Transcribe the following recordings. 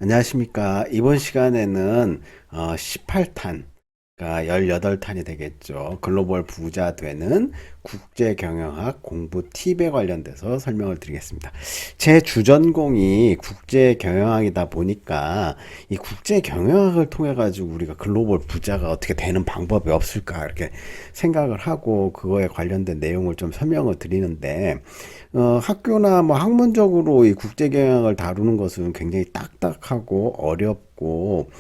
안녕하십니까. 이번 시간에는 18탄, 그러니까 18탄이 되겠죠. 글로벌 부자 되는 국제 경영학 공부 팁에 관련돼서 설명을 드리겠습니다. 제 주전공이 국제 경영학이다 보니까 이 국제 경영학을 통해 가지고 우리가 글로벌 부자가 어떻게 되는 방법이 없을까 이렇게 생각을 하고 그거에 관련된 내용을 좀 설명을 드리는데 학교나 뭐 학문적으로 이 국제 경영을 다루는 것은 굉장히 딱딱하고 어렵고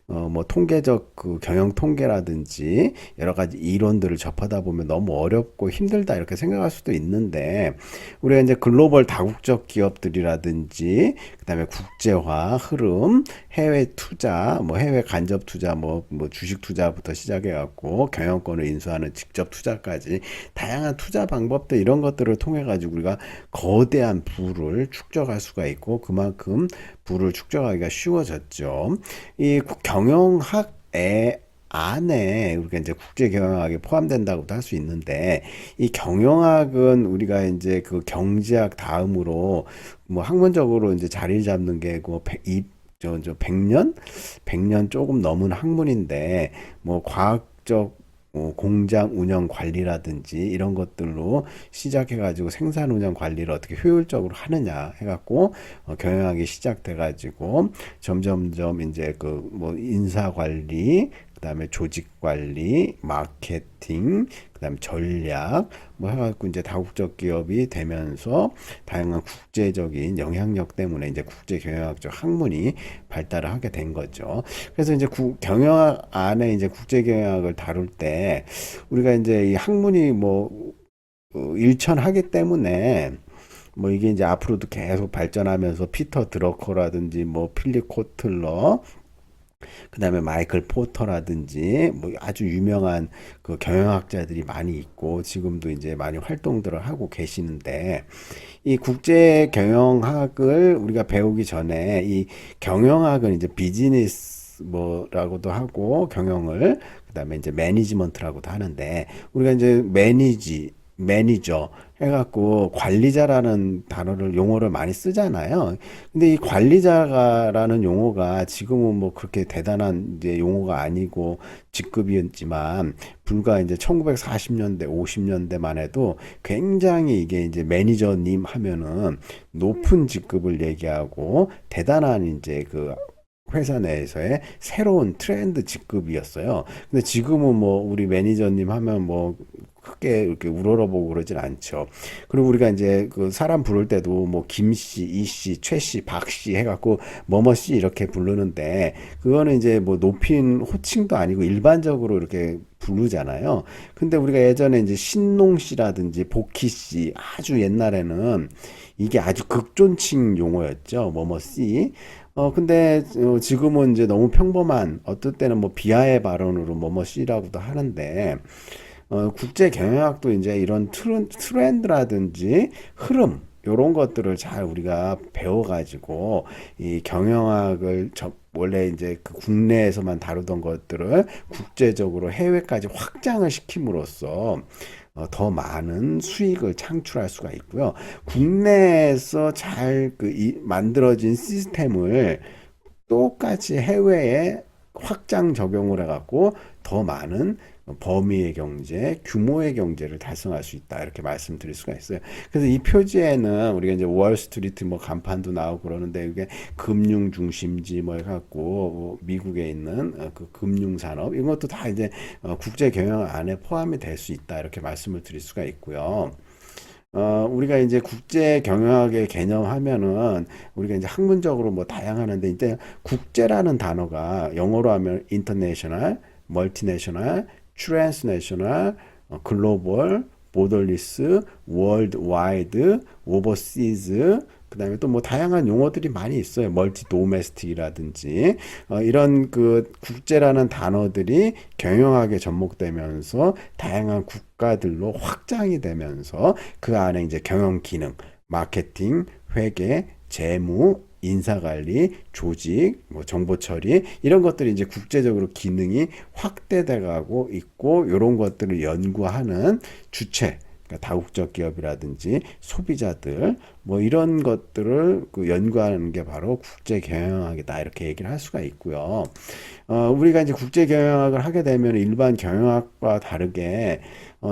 뭐 통계적 그 경영 통계라든지 여러 가지 이론들을 접하다 보면 너무 어렵고 힘들다 이렇게 생각할 수도 있는데 우리가 이제 글로벌 다국적 기업들이라든지 그다음에 국제화 흐름, 해외 투자, 뭐 해외 간접 투자, 뭐 주식 투자부터 시작해 갖고 경영권을 인수하는 직접 투자까지 다양한 투자 방법들 이런 것들을 통해 가지고 우리가 거대한 부를 축적할 수가 있고 그만큼 부를 축적하기가 쉬워졌죠. 이 경영학의 안에 우리가 이제 국제 경영학에 포함된다고도 할 수 있는데 이 경영학은 우리가 이제 그 경제학 다음으로 뭐 학문적으로 이제 자리를 잡는 게그 저 100년? 100년 조금 넘은 학문인데 뭐 과학적 공장 운영 관리라든지 이런 것들로 시작해가지고 생산 운영 관리를 어떻게 효율적으로 하느냐 해갖고 경영하기 시작돼가지고 점점점 이제 그 뭐 인사 관리, 그다음에 조직 관리, 마케팅, 그다음에 전략 뭐 해갖고 이제 다국적 기업이 되면서 다양한 국제적인 영향력 때문에 이제 국제 경영학적 학문이 발달을 하게 된 거죠. 그래서 이제 경영학 안에 이제 국제 경영학을 다룰 때 우리가 이제 이 학문이 뭐 일천하기 때문에 뭐 이게 이제 앞으로도 계속 발전하면서 피터 드러커라든지 뭐 필립 코틀러 그다음에 마이클 포터라든지 뭐 아주 유명한 그 경영학자들이 많이 있고 지금도 이제 많이 활동들을 하고 계시는데 이 국제 경영학을 우리가 배우기 전에 이 경영학은 이제 비즈니스 뭐라고도 하고 경영을 그다음에 이제 매니지먼트라고도 하는데 우리가 이제 매니저 해갖고 관리자라는 단어를 용어를 많이 쓰잖아요. 근데 이 관리자라는 용어가 지금은 뭐 그렇게 대단한 이제 용어가 아니고 직급이었지만 불과 이제 1940년대, 50년대만 해도 굉장히 이게 이제 매니저님 하면은 높은 직급을 얘기하고 대단한 이제 그 회사 내에서의 새로운 트렌드 직급이었어요. 근데 지금은 뭐 우리 매니저님 하면 뭐 크게 이렇게 우러러보고 그러진 않죠. 그리고 우리가 이제 그 사람 부를 때도 뭐 김씨, 이씨, 최씨, 박씨 해갖고 뭐뭐씨 이렇게 부르는데 그거는 이제 뭐 높인 호칭도 아니고 일반적으로 이렇게 부르잖아요. 근데 우리가 예전에 이제 신농 씨라든지 복희 씨 아주 옛날에는 이게 아주 극존칭 용어였죠. 뭐뭐 씨. 근데 지금은 이제 너무 평범한 어떨 때는 뭐 비하의 발언으로 뭐뭐 씨라고도 하는데 국제 경영학도 이제 이런 트렌드라든지 흐름 요런 것들을 잘 우리가 배워가지고 이 경영학을 원래 이제 그 국내에서만 다루던 것들을 국제적으로 해외까지 확장을 시킴으로써 더 많은 수익을 창출할 수가 있고요. 국내에서 잘 만들어진 시스템을 똑같이 해외에 확장 적용을 해갖고 더 많은 범위의 경제, 규모의 경제를 달성할 수 있다. 이렇게 말씀드릴 수가 있어요. 그래서 이 표지에는 우리가 이제 월스트리트 뭐 간판도 나오고 그러는데 이게 금융 중심지 뭐 해갖고 미국에 있는 그 금융 산업 이런 것도 다 이제 국제 경영 안에 포함이 될 수 있다. 이렇게 말씀을 드릴 수가 있고요. 우리가 이제 국제 경영학의 개념 하면은 우리가 이제 학문적으로 뭐 다양하는데 이제 국제라는 단어가 영어로 하면 international, multinational, transnational, 글로벌, 보더리스, 월드와이드, 오버시즈, 그다음에 또 뭐 다양한 용어들이 많이 있어요. 멀티 도메스틱이라든지 이런 그 국제라는 단어들이 경영학에 접목되면서 다양한 국가들로 확장이 되면서 그 안에 이제 경영 기능, 마케팅, 회계, 재무, 인사관리, 조직, 뭐 정보 처리 이런 것들이 이제 국제적으로 기능이 확대돼 가고 있고 이런 것들을 연구하는 주체 그러니까 다국적 기업이라든지 소비자들 뭐 이런 것들을 그 연구하는 게 바로 국제 경영학이다 이렇게 얘기를 할 수가 있고요. 우리가 이제 국제 경영학을 하게 되면 일반 경영학과 다르게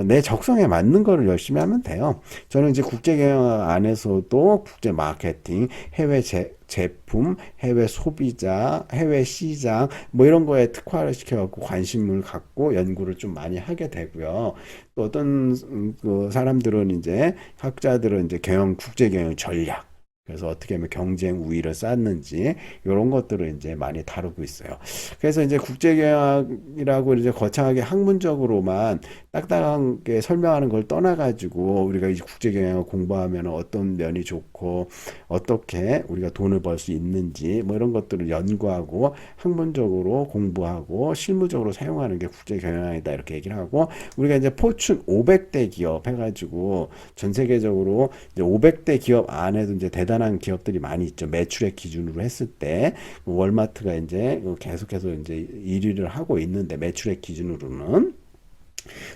내 적성에 맞는 거를 열심히 하면 돼요. 저는 이제 국제 경영학 안에서도 국제 마케팅, 해외 제품, 해외 소비자, 해외 시장 뭐 이런 거에 특화를 시켜갖고 관심을 갖고 연구를 좀 많이 하게 되고요. 또 어떤 그 사람들은 이제 학자들은 이제 국제 경영 전략 그래서 어떻게 하면 경쟁 우위를 쌓는지 이런 것들을 이제 많이 다루고 있어요. 그래서 이제 국제경영이라고 이제 거창하게 학문적으로만 딱딱하게 설명하는 걸 떠나가지고 우리가 이제 국제경영을 공부하면 어떤 면이 좋고 어떻게 우리가 돈을 벌 수 있는지 뭐 이런 것들을 연구하고 학문적으로 공부하고 실무적으로 사용하는 게 국제경영이다 이렇게 얘기를 하고 우리가 이제 포춘 500대 기업 해가지고 전 세계적으로 이제 500대 기업 안에도 이제 대단한 기업들이 많이 있죠. 매출액 기준으로 했을 때 월마트가 이제 계속해서 이제 1위를 하고 있는데 매출액 기준으로는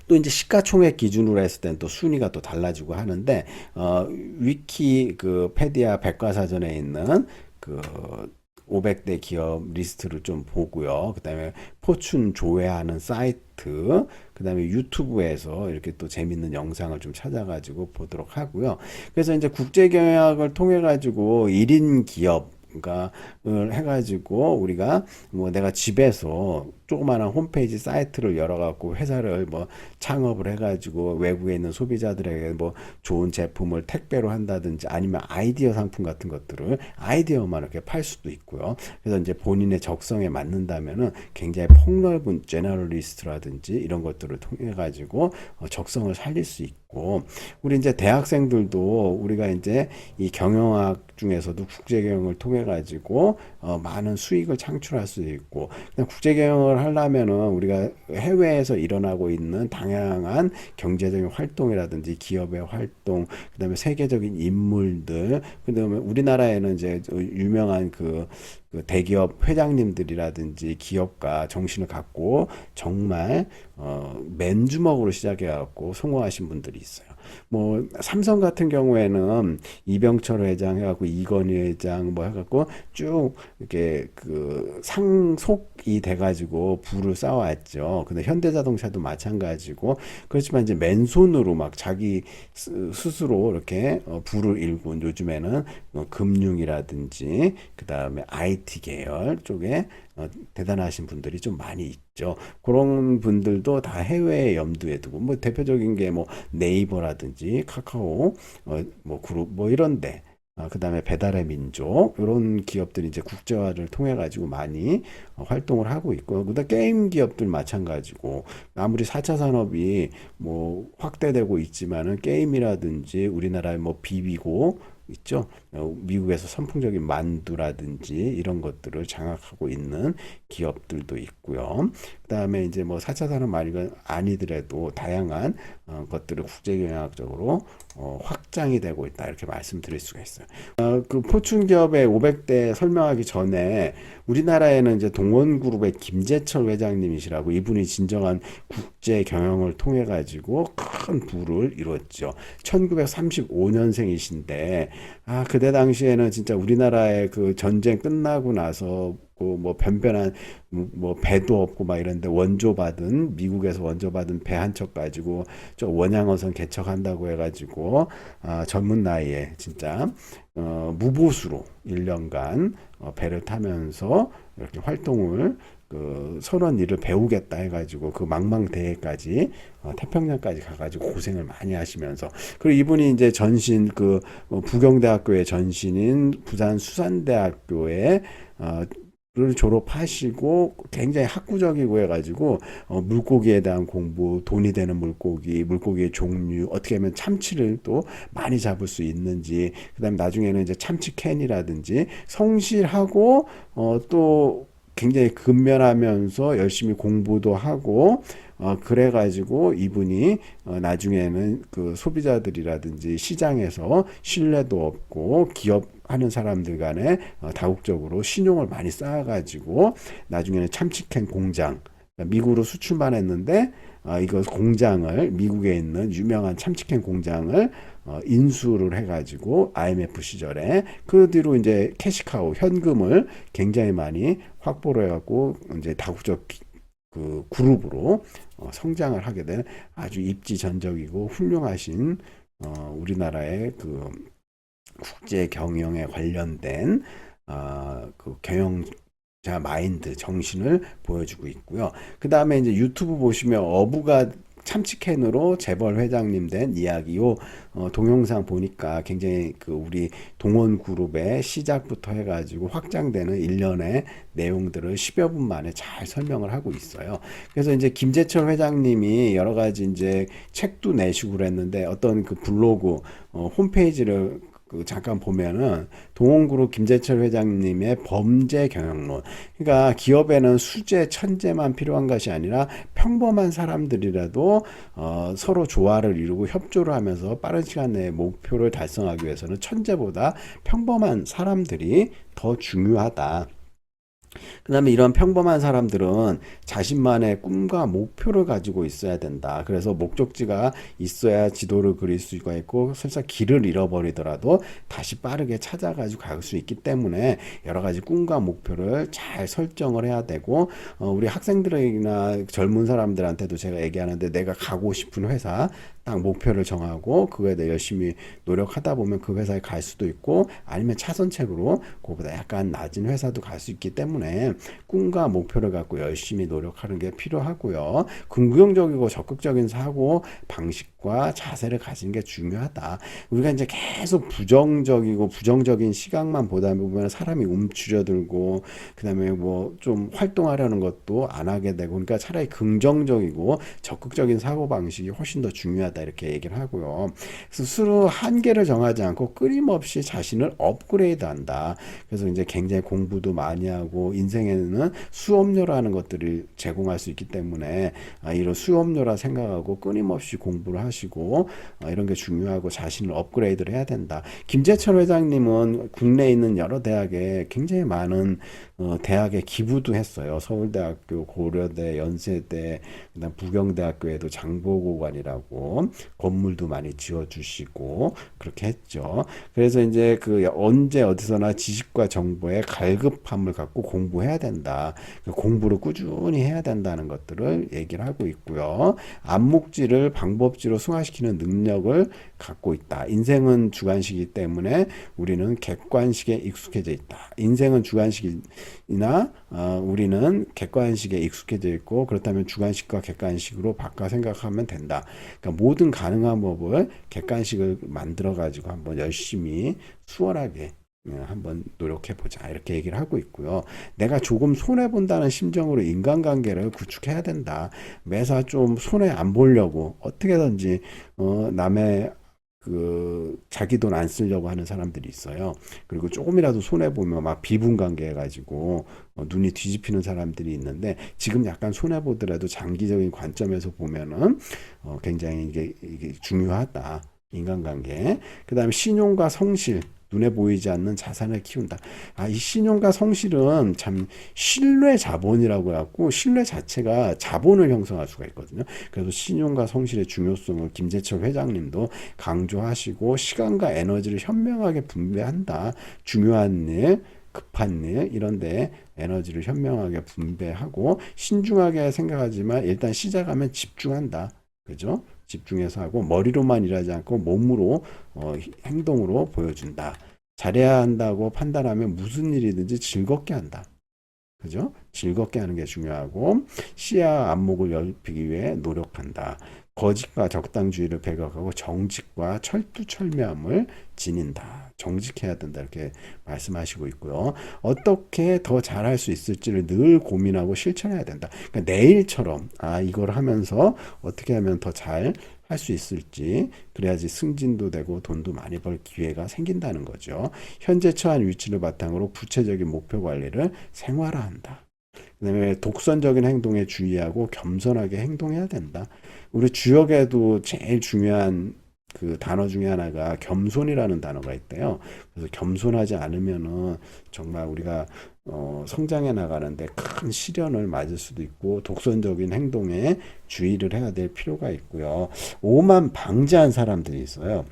또 이제 시가총액 기준으로 했을 때는 또 순위가 또 달라지고 하는데 위키 그 페디아 백과사전에 있는 그 500대 기업 리스트를 좀 보고요. 그다음에 포춘 조회하는 사이트, 그다음에 유튜브에서 이렇게 또 재밌는 영상을 좀 찾아가지고 보도록 하고요. 그래서 이제 국제 경영학을 통해 가지고 1인 기업 을 해가지고 우리가 뭐 내가 집에서 조그마한 홈페이지 사이트를 열어갖고 회사를 뭐 창업을 해가지고 외국에 있는 소비자들에게 뭐 좋은 제품을 택배로 한다든지 아니면 아이디어 상품 같은 것들을 아이디어만 이렇게 팔 수도 있고요. 그래서 이제 본인의 적성에 맞는다면은 굉장히 폭넓은 제너럴리스트라든지 이런 것들을 통해 가지고 적성을 살릴 수 있고 우리 이제 대학생들도 우리가 이제 이 경영학 중에서도 국제 경영을 통해 가지고 많은 수익을 창출할 수 있고 국제 경영을 하려면은 우리가 해외에서 일어나고 있는 다양한 경제적인 활동이라든지 기업의 활동 그다음에 세계적인 인물들 그다음에 우리나라에는 이제 유명한 그 대기업 회장님들이라든지 기업가 정신을 갖고 정말 맨주먹으로 시작해갖고 성공하신 분들이 있어요. 뭐 삼성 같은 경우에는 이병철 회장 해갖고 이건희 회장 뭐 해갖고 쭉 이렇게 그 상속이 돼가지고 부를 쌓아왔죠. 근데 현대자동차도 마찬가지고 그렇지만 이제 맨손으로 막 자기 스스로 이렇게 부를 일군 요즘에는 금융이라든지 그 다음에 IT 계열 쪽에 대단하신 분들이 좀 많이 있죠. 그런 분들도 다 해외에 염두에 두고 뭐 대표적인 게 뭐 네이버라든지 카카오 뭐 그룹 뭐 이런데 그다음에 배달의 민족 이런 기업들이 이제 국제화를 통해 가지고 많이 활동을 하고 있고 그다음 게임 기업들 마찬가지고 아무리 4차 산업이 뭐 확대되고 있지만은 게임이라든지 우리나라에 뭐 비비고 있죠. 미국에서 선풍적인 만두라든지 이런 것들을 장악하고 있는 기업들도 있고요. 그다음에 이제 뭐 4차 산업 말이 아니더라도 다양한 것들을 국제경영학적으로 확장이 되고 있다 이렇게 말씀드릴 수가 있어요. 그 포춘 기업의 500대 설명하기 전에 우리나라에는 이제 동원그룹의 김재철 회장님이시라고 이분이 진정한 국제 경영을 통해 가지고 큰 부를 이뤘죠. 1935년생이신데 그때 당시에는 진짜 우리나라의 그 전쟁 끝나고 나서 뭐 변변한 뭐 배도 없고 막 이런데 미국에서 원조받은 배 한 척 가지고 저 원양어선 개척한다고 해가지고 젊은 나이에 진짜 무보수로 1년간 배를 타면서 이렇게 활동을 그 선원 일을 배우겠다 해가지고 그 망망대해까지 태평양까지 가가지고 고생을 많이 하시면서 그리고 이분이 이제 전신 그 부경대학교의 전신인 부산 수산대학교에 를 졸업하시고 굉장히 학구적이고 해가지고 물고기에 대한 공부, 돈이 되는 물고기의 종류, 어떻게 하면 참치를 또 많이 잡을 수 있는지, 그다음에 나중에는 이제 참치 캔이라든지 성실하고 또 굉장히 근면하면서 열심히 공부도 하고 그래가지고 이분이 나중에는 그 소비자들이라든지 시장에서 신뢰도 없고 기업 하는 사람들 간에 다국적으로 신용을 많이 쌓아가지고 나중에는 참치캔 공장 미국으로 수출만 했는데 이거 공장을 미국에 있는 유명한 참치캔 공장을 인수를 해가지고 IMF 시절에 그 뒤로 이제 캐시카우 현금을 굉장히 많이 확보를 해갖고 이제 다국적 그 그룹으로 성장을 하게 된 아주 입지전적이고 훌륭하신 우리나라의 그 국제 경영에 관련된 그 경영자 마인드 정신을 보여주고 있고요. 그 다음에 이제 유튜브 보시면 어부가 참치캔으로 재벌 회장님 된 이야기 요 동영상 보니까 굉장히 그 우리 동원그룹의 시작부터 해가지고 확장되는 일련의 내용들을 10여 분 만에 잘 설명을 하고 있어요. 그래서 이제 김재철 회장님이 여러 가지 이제 책도 내시고 그랬는데 어떤 그 블로그 홈페이지를 그 잠깐 보면은 동원그룹 김재철 회장님의 범죄 경영론. 그러니까 기업에는 수재, 천재만 필요한 것이 아니라 평범한 사람들이라도 서로 조화를 이루고 협조를 하면서 빠른 시간 내에 목표를 달성하기 위해서는 천재보다 평범한 사람들이 더 중요하다. 그 다음에 이런 평범한 사람들은 자신만의 꿈과 목표를 가지고 있어야 된다. 그래서 목적지가 있어야 지도를 그릴 수가 있고 설사 길을 잃어버리더라도 다시 빠르게 찾아가지고 갈 수 있기 때문에 여러 가지 꿈과 목표를 잘 설정을 해야 되고 우리 학생들이나 젊은 사람들한테도 제가 얘기하는데 내가 가고 싶은 회사 딱 목표를 정하고 그거에 대해 열심히 노력하다 보면 그 회사에 갈 수도 있고 아니면 차선책으로 그거보다 약간 낮은 회사도 갈 수 있기 때문에 꿈과 목표를 갖고 열심히 노력하는 게 필요하고요. 긍정적이고 적극적인 사고 방식과 자세를 가지는 게 중요하다. 우리가 이제 계속 부정적이고 부정적인 시각만 보다 보면 사람이 움츠려들고 그다음에 뭐 좀 활동하려는 것도 안 하게 되고 그러니까 차라리 긍정적이고 적극적인 사고 방식이 훨씬 더 중요하다 이렇게 얘기를 하고요. 스스로 한계를 정하지 않고 끊임없이 자신을 업그레이드한다. 그래서 이제 굉장히 공부도 많이 하고 인생에는 수업료라는 것들을 제공할 수 있기 때문에 이런 수업료라 생각하고 끊임없이 공부를 하시고 이런 게 중요하고 자신을 업그레이드를 해야 된다. 김재철 회장님은 국내에 있는 여러 대학에 굉장히 많은 대학에 기부도 했어요. 서울대학교, 고려대, 연세대, 그다음 부경대학교에도 장보고관이라고 건물도 많이 지어주시고 그렇게 했죠. 그래서 이제 그 언제 어디서나 지식과 정보의 갈급함을 갖고 공부해야 된다. 공부를 꾸준히 해야 된다는 것들을 얘기를 하고 있고요. 암묵지를 방법지로 승화시키는 능력을 갖고 있다. 인생은 주관식이기 때문에 우리는 객관식에 익숙해져 있다. 인생은 주관식이나 우리는 객관식에 익숙해져 있고 그렇다면 주관식과 객관식으로 바꿔 생각하면 된다. 그러니까 모든 가능한 법을 객관식을 만들어 가지고 한번 열심히 수월하게 한번 노력해 보자 이렇게 얘기를 하고 있고요. 내가 조금 손해 본다는 심정으로 인간관계를 구축해야 된다. 매사 좀 손해 안 보려고 어떻게든지 남의 그 자기 돈 안 쓰려고 하는 사람들이 있어요. 그리고 조금이라도 손해 보면 막 비분관계 해가지고 눈이 뒤집히는 사람들이 있는데 지금 약간 손해 보더라도 장기적인 관점에서 보면은 굉장히 이게 중요하다. 인간관계. 그다음에 신용과 성실. 눈에 보이지 않는 자산을 키운다. 이 신용과 성실은 참 신뢰 자본이라고 해갖고 신뢰 자체가 자본을 형성할 수가 있거든요. 그래서 신용과 성실의 중요성을 김재철 회장님도 강조하시고 시간과 에너지를 현명하게 분배한다. 중요한 일, 급한 일 이런데 에너지를 현명하게 분배하고 신중하게 생각하지만 일단 시작하면 집중한다. 그죠? 집중해서 하고 머리로만 일하지 않고 몸으로 행동으로 보여준다. 잘해야 한다고 판단하면 무슨 일이든지 즐겁게 한다. 그죠? 즐겁게 하는 게 중요하고 시야 안목을 넓히기 위해 노력한다. 거짓과 적당주의를 배격하고 정직과 철두철미함을 지닌다. 정직해야 된다. 이렇게 말씀하시고 있고요. 어떻게 더 잘할 수 있을지를 늘 고민하고 실천해야 된다. 그러니까 내일처럼 이걸 하면서 어떻게 하면 더 잘 할 수 있을지 그래야지 승진도 되고 돈도 많이 벌 기회가 생긴다는 거죠. 현재 처한 위치를 바탕으로 구체적인 목표 관리를 생활화한다. 그다음에 독선적인 행동에 주의하고 겸손하게 행동해야 된다. 우리 주역에도 제일 중요한 그 단어 중에 하나가 겸손이라는 단어가 있대요. 그래서 겸손하지 않으면은 정말 우리가 성장해 나가는데 큰 시련을 맞을 수도 있고 독선적인 행동에 주의를 해야 될 필요가 있고요. 오만 방지한 사람들이 있어요.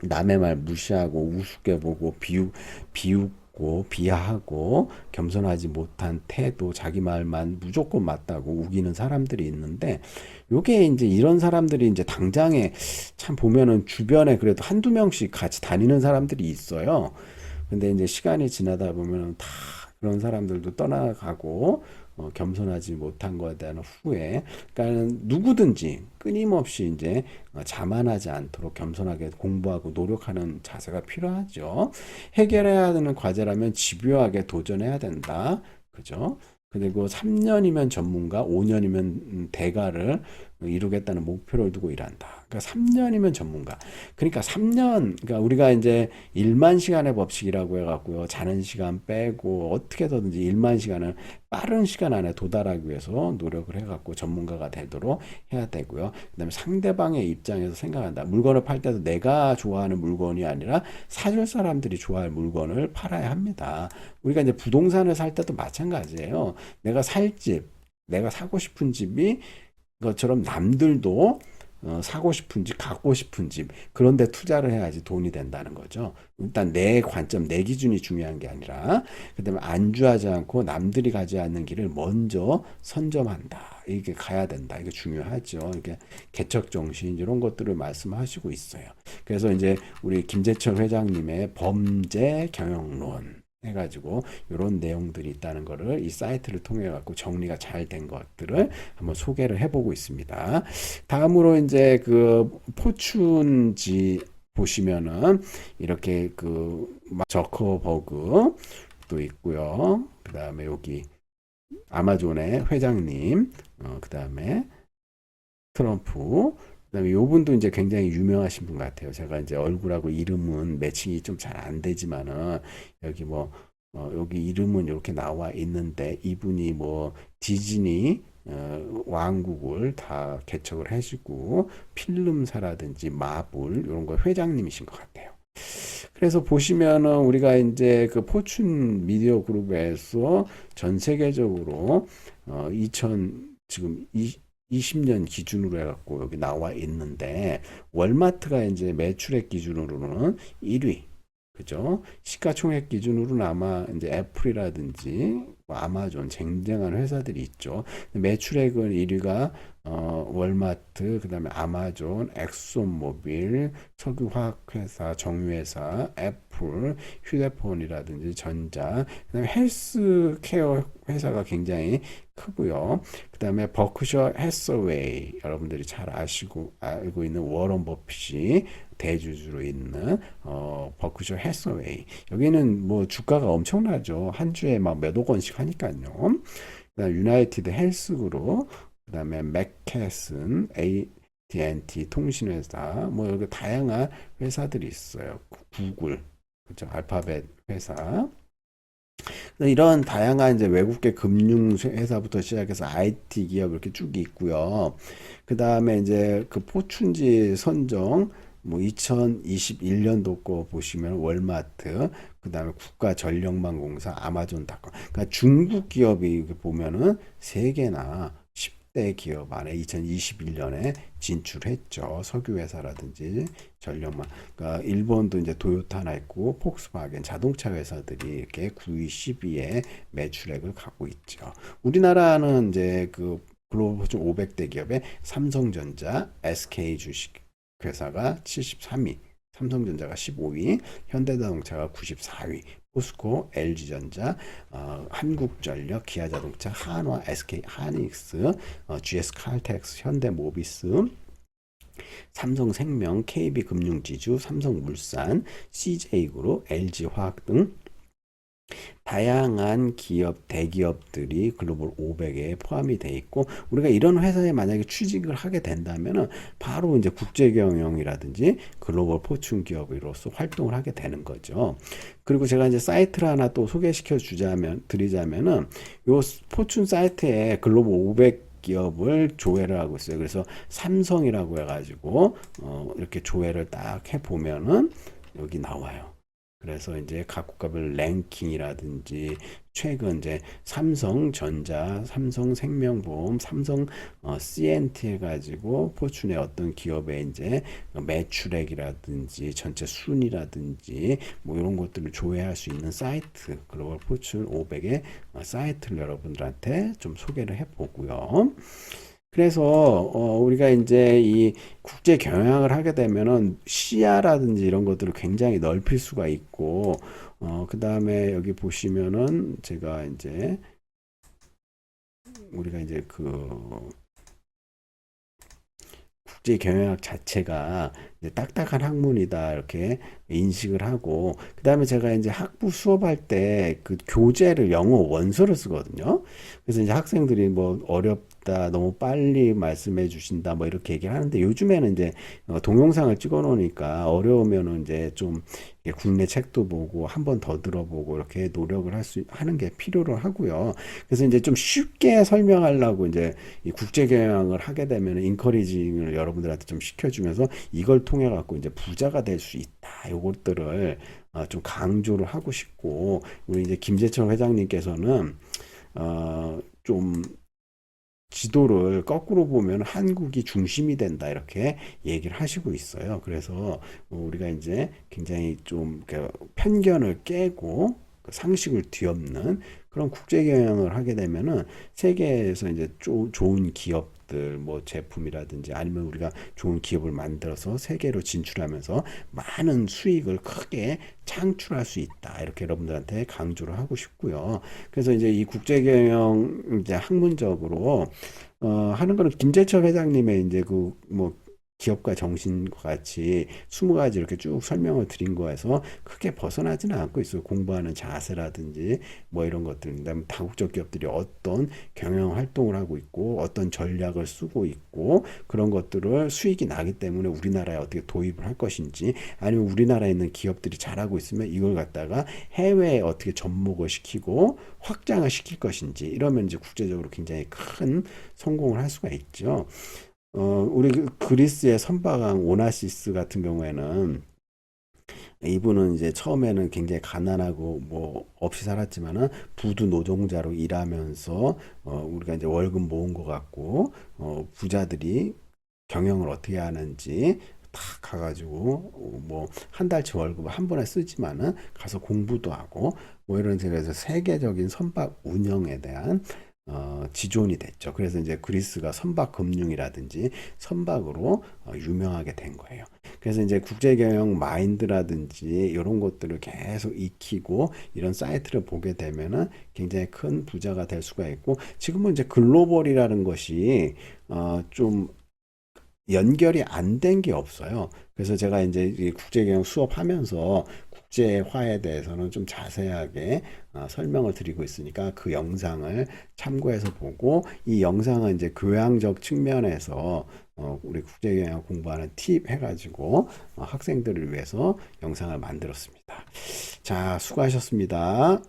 남의 말 무시하고 우습게 보고 비웃고 비하하고 겸손하지 못한 태도, 자기 말만 무조건 맞다고 우기는 사람들이 있는데 요게 이제 이런 사람들이 이제 당장에 참 보면은 주변에 그래도 한두 명씩 같이 다니는 사람들이 있어요. 근데 이제 시간이 지나다 보면은 다 그런 사람들도 떠나가고 겸손하지 못한 것에 대한 후회. 그러니까 누구든지 끊임없이 이제 자만하지 않도록 겸손하게 공부하고 노력하는 자세가 필요하죠. 해결해야 하는 과제라면 집요하게 도전해야 된다. 그죠? 그리고 3년이면 전문가, 5년이면 대가를 이루겠다는 목표를 두고 일한다. 그러니까 3년이면 전문가. 그러니까 3년, 그러니까 우리가 이제 1만 시간의 법칙이라고 해갖고요. 자는 시간 빼고 어떻게든지 1만 시간을 빠른 시간 안에 도달하기 위해서 노력을 해갖고 전문가가 되도록 해야 되고요. 그다음에 상대방의 입장에서 생각한다. 물건을 팔 때도 내가 좋아하는 물건이 아니라 사줄 사람들이 좋아할 물건을 팔아야 합니다. 우리가 이제 부동산을 살 때도 마찬가지예요. 내가 살 집, 내가 사고 싶은 집이 것처럼 남들도 사고 싶은 집, 갖고 싶은 집, 그런데 투자를 해야지 돈이 된다는 거죠. 일단 내 관점, 내 기준이 중요한 게 아니라, 그 다음에 안주하지 않고 남들이 가지 않는 길을 먼저 선점한다. 이게 가야 된다. 이게 중요하죠. 이게 개척정신, 이런 것들을 말씀하시고 있어요. 그래서 이제 우리 김재철 회장님의 범죄 경영론, 해가지고 이런 내용들이 있다는 거를 이 사이트를 통해 갖고 정리가 잘 된 것들을 한번 소개를 해보고 있습니다. 다음으로 이제 그 포춘지 보시면은 이렇게 그 저커버그 또 있고요. 그 다음에 여기 아마존의 회장님, 그 다음에 트럼프, 그다음에 요 분도 이제 굉장히 유명하신 분 같아요. 제가 이제 얼굴하고 이름은 매칭이 좀 잘 안 되지만은 여기 뭐 여기 이름은 이렇게 나와 있는데 이분이 뭐 디즈니 왕국을 다 개척을 해주고 필름사라든지 마블 이런 거 회장님이신 것 같아요. 그래서 보시면은 우리가 이제 그 포춘 미디어 그룹에서 전 세계적으로 2000 지금 20년 기준으로 해갖고 여기 나와 있는데 월마트가 이제 매출액 기준으로는 1위, 그죠? 시가총액 기준으로는 아마 이제 애플이라든지 뭐 아마존 쟁쟁한 회사들이 있죠. 매출액은 1위가 월마트, 그다음에 아마존, 엑소모빌, 석유화학회사, 정유회사, 애플, 휴대폰이라든지 전자, 그다음에 헬스케어 회사가 굉장히 크고요. 그다음에 버크셔 해서웨이, 여러분들이 잘 알고 있는 워런 버핏이 대주주로 있는 버크셔 해서웨이. 여기는 뭐 주가가 엄청나죠. 한 주에 막 몇억 원씩 하니까요. 그다음 유나이티드 헬스그룹, 그다음에 맥케슨, AT&T 통신회사, 뭐 여기 다양한 회사들이 있어요. 구글, 그죠? 알파벳 회사. 이런 다양한 이제 외국계 금융 회사부터 시작해서 IT 기업 이렇게 쭉 있고요. 그 다음에 이제 그 포춘지 선정, 뭐 2021년도 거 보시면 월마트, 그 다음에 국가전력망공사, 아마존닷컴. 그러니까 중국 기업이 보면은 세 개나 10대 기업 안에 2021년에 진출했죠. 석유회사라든지 전력망. 그러니까 일본도 이제 토요타나 있고 폭스바겐 자동차 회사들이 이렇게 9위, 10위에 매출액을 갖고 있죠. 우리나라는 이제 그 글로벌 500대 기업의 삼성전자, SK 주식 회사가 73위, 삼성전자가 15위, 현대자동차가 94위, 포스코, LG전자, 한국전력, 기아자동차, 한화, SK 하이닉스, GS칼텍스, 현대모비스, 삼성생명, KB금융지주, 삼성물산, CJ그룹, LG화학 등 다양한 기업, 대기업들이 글로벌 500에 포함이 돼 있고, 우리가 이런 회사에 만약에 취직을 하게 된다면은 바로 이제 국제 경영이라든지 글로벌 포춘 기업으로서 활동을 하게 되는 거죠. 그리고 제가 이제 사이트를 하나 또 소개시켜 드리자면은 요 포춘 사이트에 글로벌 500 기업을 조회를 하고 있어요. 그래서 삼성이라고 해가지고 이렇게 조회를 딱 해보면은 여기 나와요. 그래서 이제 각 국가별 랭킹이라든지 최근 이제 삼성전자, 삼성생명보험, 삼성 CNT 해가지고 포춘의 어떤 기업의 이제 매출액이라든지 전체 순이라든지 뭐 이런 것들을 조회할 수 있는 사이트 글로벌 포춘 500의 사이트를 여러분들한테 좀 소개를 해보고요. 그래서 우리가 이제 이 국제 경영을 하게 되면은 시야라든지 이런 것들을 굉장히 넓힐 수가 있고 그다음에 여기 보시면은 제가 이제 우리가 이제 그 국제 경영학 자체가 이제 딱딱한 학문이다 이렇게 인식을 하고 그다음에 제가 이제 학부 수업할 때 그 교재를 영어 원서를 쓰거든요. 그래서 이제 학생들이 뭐 어렵다 너무 빨리 말씀해 주신다 뭐 이렇게 얘기를 하는데 요즘에는 이제 동영상을 찍어 놓으니까 어려우면은 이제 좀 국내 책도 보고 한 번 더 들어보고 이렇게 노력을 하는 게 필요로 하고요. 그래서 이제 좀 쉽게 설명하려고 이제 이 국제 경영을 하게 되면 인커리징을 여러분들한테 좀 시켜주면서 이걸 통해 갖고 이제 부자가 될 수 있다. 요것들을 좀 강조를 하고 싶고 우리 이제 김재철 회장님께서는 좀 지도를 거꾸로 보면 한국이 중심이 된다 이렇게 얘기를 하시고 있어요. 그래서 우리가 이제 굉장히 좀 편견을 깨고 그 상식을 뒤엎는 그런 국제 경영을 하게 되면은 세계에서 이제 좋은 기업들 뭐 제품이라든지 아니면 우리가 좋은 기업을 만들어서 세계로 진출하면서 많은 수익을 크게 창출할 수 있다. 이렇게 여러분들한테 강조를 하고 싶고요. 그래서 이제 이 국제 경영 이제 학문적으로 하는 거는 김재철 회장님의 이제 그 뭐 기업가 정신과 같이 20가지 이렇게 쭉 설명을 드린 거에서 크게 벗어나지는 않고 있어요. 공부하는 자세라든지 뭐 이런 것들, 그다음에 다국적 기업들이 어떤 경영 활동을 하고 있고 어떤 전략을 쓰고 있고 그런 것들을 수익이 나기 때문에 우리나라에 어떻게 도입을 할 것인지 아니면 우리나라에 있는 기업들이 잘하고 있으면 이걸 갖다가 해외에 어떻게 접목을 시키고 확장을 시킬 것인지 이러면 이제 국제적으로 굉장히 큰 성공을 할 수가 있죠. 우리 그리스의 선박왕 오나시스 같은 경우에는 이분은 이제 처음에는 굉장히 가난하고 뭐 없이 살았지만은 부두 노동자로 일하면서 우리가 이제 월급 모은 것 같고 부자들이 경영을 어떻게 하는지 다 가가지고 뭐 한 달치 월급을 한 번에 쓰지만은 가서 공부도 하고 뭐 이런 식으로 세계적인 선박 운영에 대한 지존이 됐죠. 그래서 이제 그리스가 선박 금융이라든지 선박으로 유명하게 된 거예요. 그래서 이제 국제 경영 마인드라든지 이런 것들을 계속 익히고 이런 사이트를 보게 되면은 굉장히 큰 부자가 될 수가 있고 지금은 이제 글로벌이라는 것이 좀 연결이 안 된 게 없어요. 그래서 제가 이제 이 국제경영 수업하면서 국제화에 대해서는 좀 자세하게 설명을 드리고 있으니까 그 영상을 참고해서 보고 이 영상은 이제 교양적 측면에서 우리 국제경영 공부하는 팁 해가지고 학생들을 위해서 영상을 만들었습니다. 자, 수고하셨습니다.